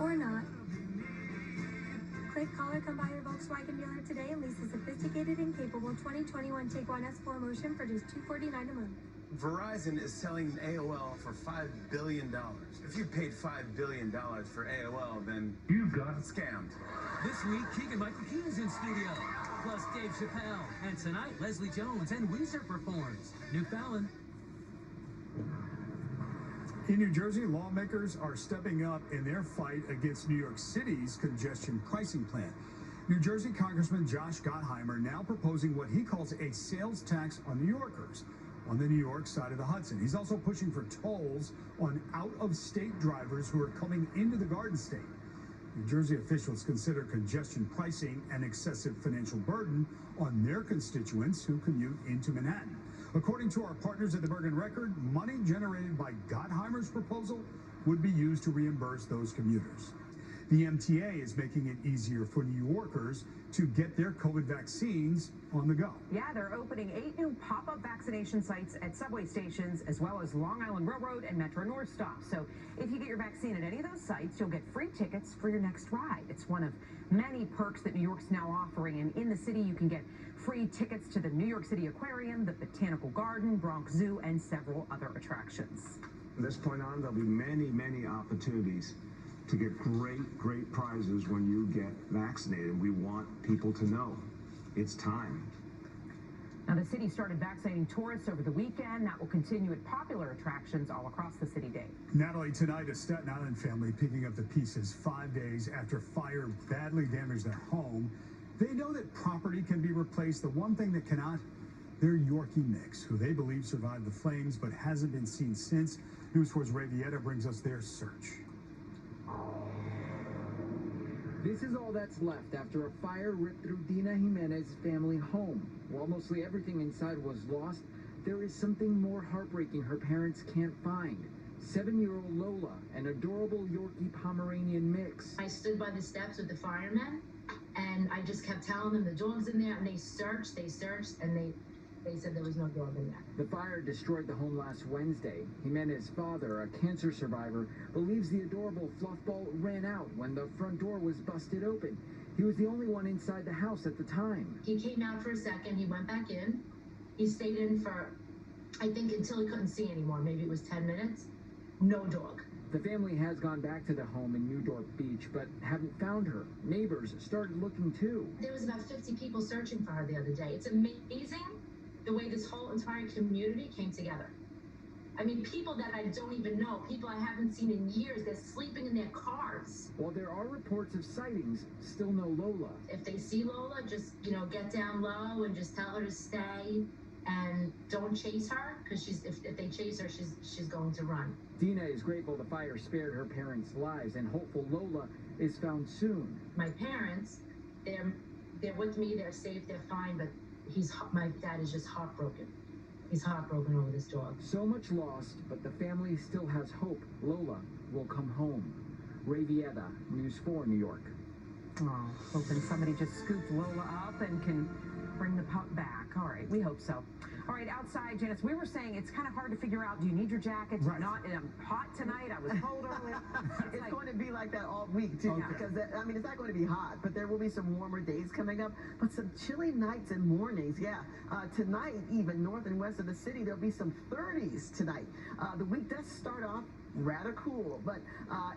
or not. Click, call, or come by your Volkswagen dealer today and lease a sophisticated and capable 2021 Tiguan S4 Motion for just $249 a month. Verizon is selling AOL for $5 billion. If you paid $5 billion for AOL, then you got scammed. This week, Keegan-Michael Key is in studio. Plus Dave Chappelle. And tonight, Leslie Jones and Weezer performs. New Fallon. In New Jersey, lawmakers are stepping up in their fight against New York City's congestion pricing plan. New Jersey Congressman Josh Gottheimer now proposing what he calls a sales tax on New Yorkers on the New York side of the Hudson. He's also pushing for tolls on out-of-state drivers who are coming into the Garden State. New Jersey officials consider congestion pricing an excessive financial burden on their constituents who commute into Manhattan. According to our partners at the Bergen Record, money generated by Gottheimer's proposal would be used to reimburse those commuters. The MTA is making it easier for New Yorkers to get their COVID vaccines on the go. Yeah, they're opening 8 new pop-up vaccination sites at subway stations, as well as Long Island Railroad and Metro North stops. So if you get your vaccine at any of those sites, you'll get free tickets for your next ride. It's one of many perks that New York's now offering. And in the city, you can get free tickets to the New York City Aquarium, the Botanical Garden, Bronx Zoo, and several other attractions. From this point on, there'll be many opportunities to get great prizes when you get vaccinated. We want people to know it's time. Now, the city started vaccinating tourists over the weekend. That will continue at popular attractions all across the city day. Natalie, tonight a Staten Island family picking up the pieces 5 days after fire badly damaged their home. They know that property can be replaced. The one thing that cannot, their Yorkie mix, who they believe survived the flames but hasn't been seen since. News 4's Ray Vieta brings us their search. This is all that's left after a fire ripped through Dina Jimenez's family home. While mostly everything inside was lost, there is something more heartbreaking her parents can't find. 7-year-old Lola, an adorable Yorkie Pomeranian mix. I stood by the steps with the firemen, and I just kept telling them the dog's in there, and they searched, and they said there was no dog in there. The fire destroyed the home last Wednesday. Jimenez's father, a cancer survivor, believes the adorable fluffball ran out when the front door was busted open. He was the only one inside the house at the time. He came out for a second, he went back in. He stayed in for, I think, until he couldn't see anymore. Maybe it was 10 minutes. No dog. The family has gone back to the home in New Dorp Beach, but haven't found her. Neighbors started looking too. There was about 50 people searching for her the other day. It's amazing the way this whole entire community came together. I mean, people that I don't even know, people I haven't seen in years, they're sleeping in their cars. While there are reports of sightings, still no Lola. If they see Lola, just, get down low and just tell her to stay and don't chase her, because if they chase her, she's going to run. Dina is grateful the fire spared her parents' lives and hopeful Lola is found soon. My parents, they're with me, they're safe, they're fine, but my dad is just heartbroken. He's heartbroken over this dog. So much lost, but the family still has hope. Lola will come home. Ray Vieta, News 4, New York. Oh, hoping somebody just scooped Lola up and can bring the pup back. All right, we hope so. All right, outside, Janice, we were saying it's kind of hard to figure out, do you need your jacket? Right. Not, I'm hot tonight, I was cold earlier. It's going to be like that all week, too, because, it's not going to be hot, but there will be some warmer days coming up, but some chilly nights and mornings, tonight, even north and west of the city, there'll be some 30s tonight. The week does start off rather cool, but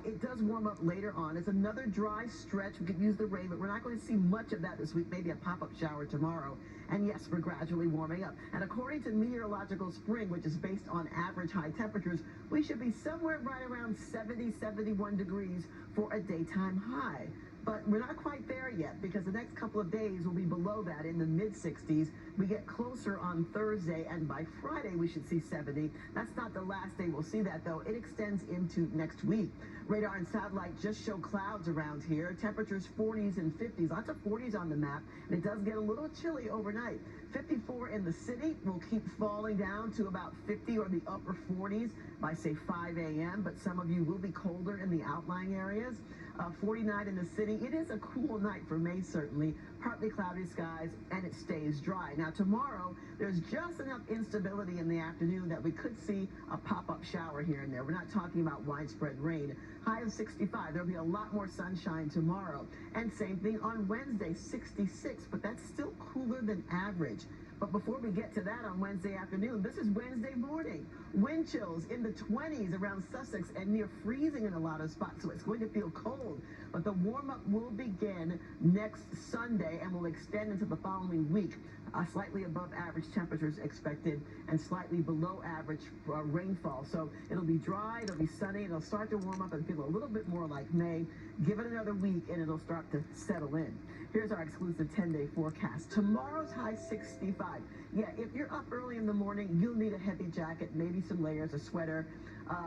it does warm up later on. It's another dry stretch. We could use the rain, but we're not going to see much of that this week, maybe a pop-up shower tomorrow. And yes, we're gradually warming up. And according to Meteorological Spring, which is based on average high temperatures, we should be somewhere right around 70, 71 degrees for a daytime high. But we're not quite there yet, because the next couple of days will be below that in the mid-60s. We get closer on Thursday, and by Friday we should see 70. That's not the last day we'll see that, though. It extends into next week. Radar and satellite just show clouds around here. Temperatures 40s and 50s. Lots of 40s on the map, and it does get a little chilly overnight. 54 in the city. Will keep falling down to about 50 or the upper 40s by, say, 5 a.m., but some of you will be colder in the outlying areas. 49 in the city. It is a cool night for May, certainly. Partly cloudy skies, and it stays dry. Now, tomorrow, there's just enough instability in the afternoon that we could see a pop-up shower here and there. We're not talking about widespread rain. High of 65. There'll be a lot more sunshine tomorrow. And same thing on Wednesday, 66, but that's still cooler than average. But before we get to that on Wednesday afternoon, this is Wednesday morning. Wind chills in the 20s around Sussex and near freezing in a lot of spots, so it's going to feel cold. But the warm-up will begin next Sunday and will extend into the following week. Slightly above average temperatures expected and slightly below average rainfall. So it'll be dry, it'll be sunny, it'll start to warm up and feel a little bit more like May. Give it another week and it'll start to settle in. Here's our exclusive 10-day forecast. Tomorrow's high 65. Yeah, if you're up early in the morning, you'll need a heavy jacket, maybe some layers, a sweater,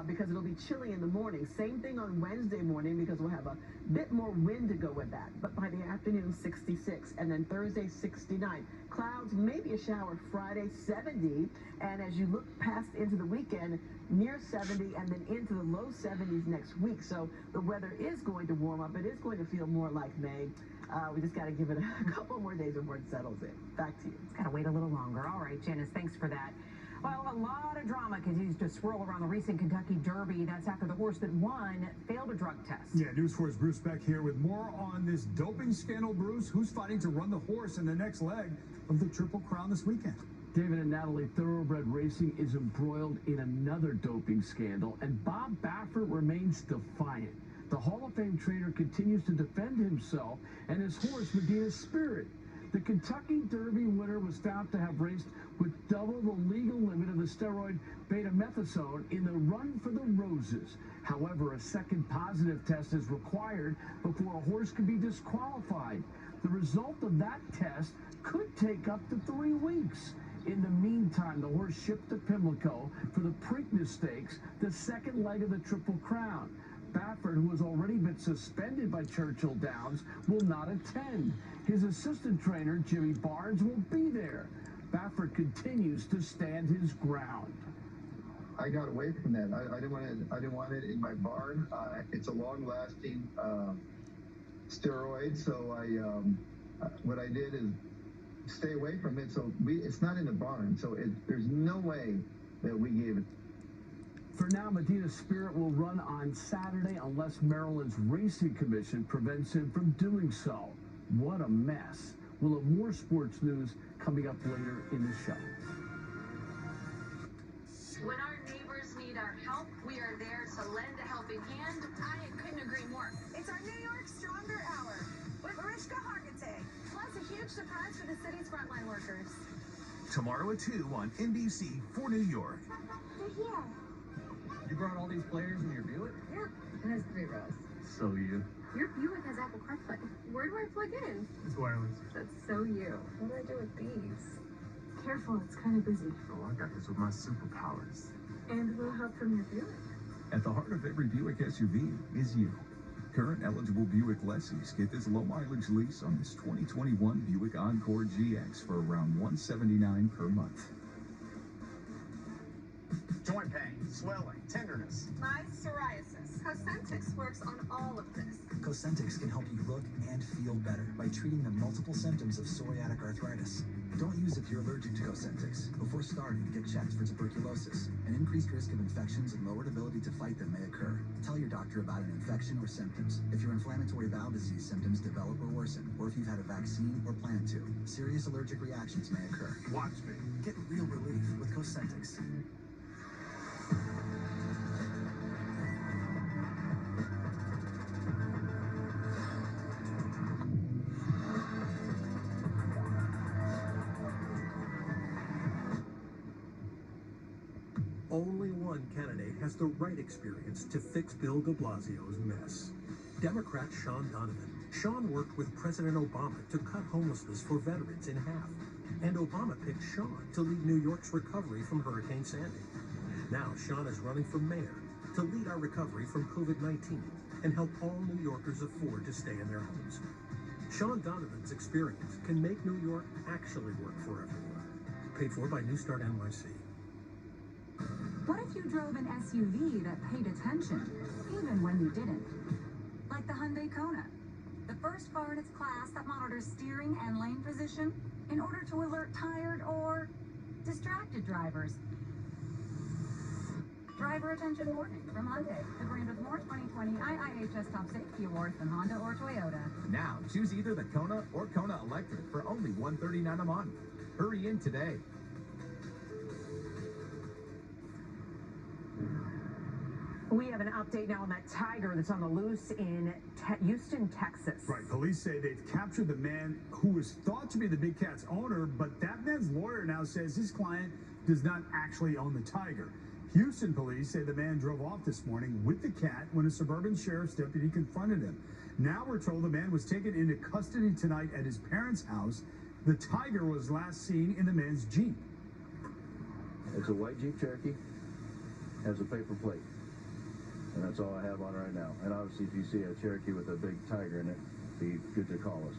because it'll be chilly in the morning. Same thing on Wednesday morning because we'll have a bit more wind to go with that. But by the afternoon, 66, and then Thursday, 69. Clouds, maybe a shower Friday, 70, and as you look past into the weekend, near 70, and then into the low 70s next week. So the weather is going to warm up. It is going to feel more like May. We just got to give it a couple more days before it settles in. Back to you. It's got to wait a little longer. All right, Janice, thanks for that. Well, a lot of drama continues to swirl around the recent Kentucky Derby. That's after the horse that won failed a drug test. Yeah, News 4's Bruce Beck here with more on this doping scandal. Bruce, who's fighting to run the horse in the next leg of the Triple Crown this weekend? David and Natalie, thoroughbred racing is embroiled in another doping scandal, and Bob Baffert remains defiant. The Hall of Fame trainer continues to defend himself and his horse, Medina Spirit. The Kentucky Derby winner was found to have raced with double the legal limit of the steroid betamethasone in the Run for the Roses. However, a second positive test is required before a horse can be disqualified. The result of that test could take up to 3 weeks. In the meantime, the horse shipped to Pimlico for the Preakness Stakes, the second leg of the Triple Crown. Baffert, who has already been suspended by Churchill Downs, will not attend. His assistant trainer, Jimmy Barnes, will be there. Baffert continues to stand his ground. I got away from that. I didn't want it in my barn. It's a long-lasting steroid, so what I did is stay away from it. So it's not in the barn. So there's no way that we gave it. For now, Medina Spirit will run on Saturday unless Maryland's Racing Commission prevents him from doing so. What a mess. We'll have more sports news coming up later in the show. When our neighbors need our help, we are there to lend a helping hand. I couldn't agree more. It's our New York Stronger Hour with Mariska Hargitay. Plus a huge surprise for the city's frontline workers. Tomorrow at 2 on NBC for New York. They're here. You brought all these players in your Buick? Yeah, it has 3 rows. So you. Your Buick has Apple CarPlay. Where do I plug in? It's wireless. That's so you. What do I do with these? Careful, it's kind of busy. Oh, I got this with my superpowers. And a little help from your Buick. At the heart of every Buick SUV is you. Current eligible Buick lessees get this low mileage lease on this 2021 Buick Encore GX for around $179 per month. Joint pain, swelling, tenderness. My psoriasis. Cosentix works on all of this. Cosentix can help you look and feel better by treating the multiple symptoms of psoriatic arthritis. Don't use if you're allergic to Cosentix. Before starting, get checked for tuberculosis. An increased risk of infections and lowered ability to fight them may occur. Tell your doctor about an infection or symptoms. If your inflammatory bowel disease symptoms develop or worsen, or if you've had a vaccine or plan to, serious allergic reactions may occur. Watch me. Get real relief with Cosentix. Only one candidate has the right experience to fix Bill de Blasio's mess. Democrat Sean Donovan. Sean worked with President Obama to cut homelessness for veterans in half. And Obama picked Sean to lead New York's recovery from Hurricane Sandy. Now Sean is running for mayor to lead our recovery from COVID-19 and help all New Yorkers afford to stay in their homes. Sean Donovan's experience can make New York actually work for everyone. Paid for by New Start NYC. What if you drove an SUV that paid attention, even when you didn't? like the Hyundai Kona, the first car in its class that monitors steering and lane position in order to alert tired or distracted drivers. Driver attention warning from Hyundai, the brand with more 2020 IIHS Top Safety Awards than Honda or Toyota. Now, choose either the Kona or Kona Electric for only $139 a month. Hurry in today. We have an update now on that tiger that's on the loose in Houston, Texas. Right. Police say they've captured the man who was thought to be the big cat's owner, but that man's lawyer now says his client does not actually own the tiger. Houston police say the man drove off this morning with the cat when a suburban sheriff's deputy confronted him. Now we're told the man was taken into custody tonight at his parents' house. The tiger was last seen in the man's Jeep. It's a white Jeep Cherokee, has a paper plate. And that's all I have on it right now. And obviously, if you see a Cherokee with a big tiger in it, be good to call us.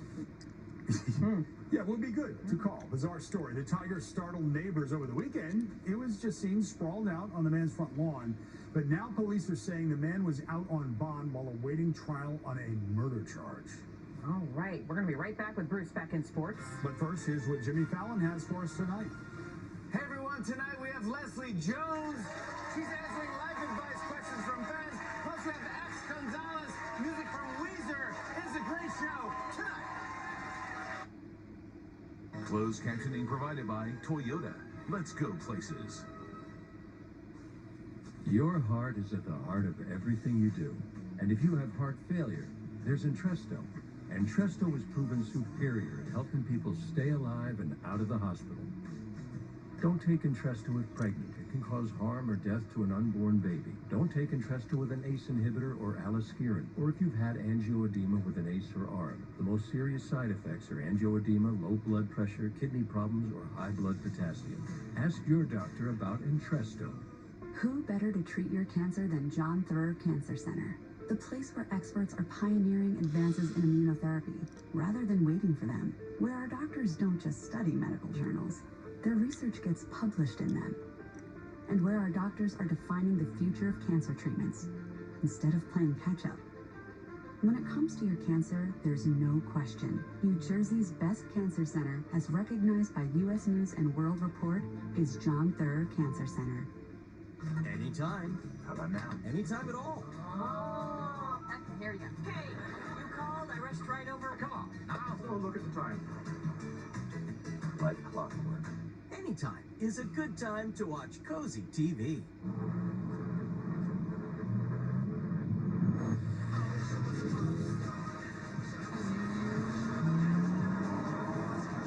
Yeah, it would be good to call. Bizarre story. The tiger startled neighbors over the weekend. It was just seen sprawled out on the man's front lawn. But now police are saying the man was out on bond while awaiting trial on a murder charge. All right. We're going to be right back with Bruce back in sports. But first, here's what Jimmy Fallon has for us tonight. Hey everyone, tonight we have Leslie Jones. She's answering life advice questions from fans. Plus we have X Gonzalez, music from Weezer. It's a great show tonight. Closed captioning provided by Toyota. Let's go places. Your heart is at the heart of everything you do. And if you have heart failure, there's Entresto. Entresto is proven superior at helping people stay alive and out of the hospital. Don't take Entresto if pregnant. It can cause harm or death to an unborn baby. Don't take Entresto with an ACE inhibitor or aliskiren, or if you've had angioedema with an ACE or ARB. The most serious side effects are angioedema, low blood pressure, kidney problems, or high blood potassium. Ask your doctor about Entresto. Who better to treat your cancer than John Theurer Cancer Center? The place where experts are pioneering advances in immunotherapy, rather than waiting for them. Where our doctors don't just study medical journals. Their research gets published in them. And where our doctors are defining the future of cancer treatments, instead of playing catch-up. When it comes to your cancer, there's no question. New Jersey's best cancer center, as recognized by U.S. News and World Report, is John Theurer Cancer Center. Anytime. How about now? Anytime at all. Oh, I can hear you. Hey, you called, I rushed right over. Come on. Oh, look at the time. Like clockwork. Anytime is a good time to watch Cozy TV.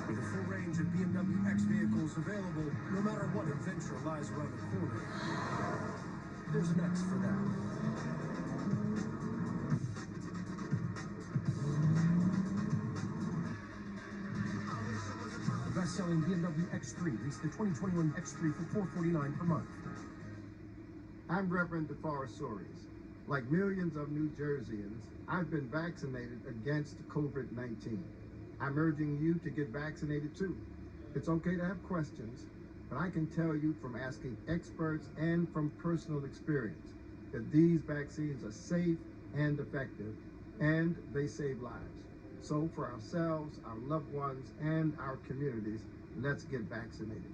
With a full range of BMW X vehicles available, no matter what adventure lies around the corner, there's an X for that. The best-selling BMW X3 leads the 2021 X3 for $449 per month. I'm Reverend DeForest Soares. Like millions of New Jerseyans, I've been vaccinated against COVID-19. I'm urging you to get vaccinated too. It's okay to have questions, but I can tell you from asking experts and from personal experience that these vaccines are safe and effective, and they save lives. So for ourselves, our loved ones, and our communities, let's get vaccinated.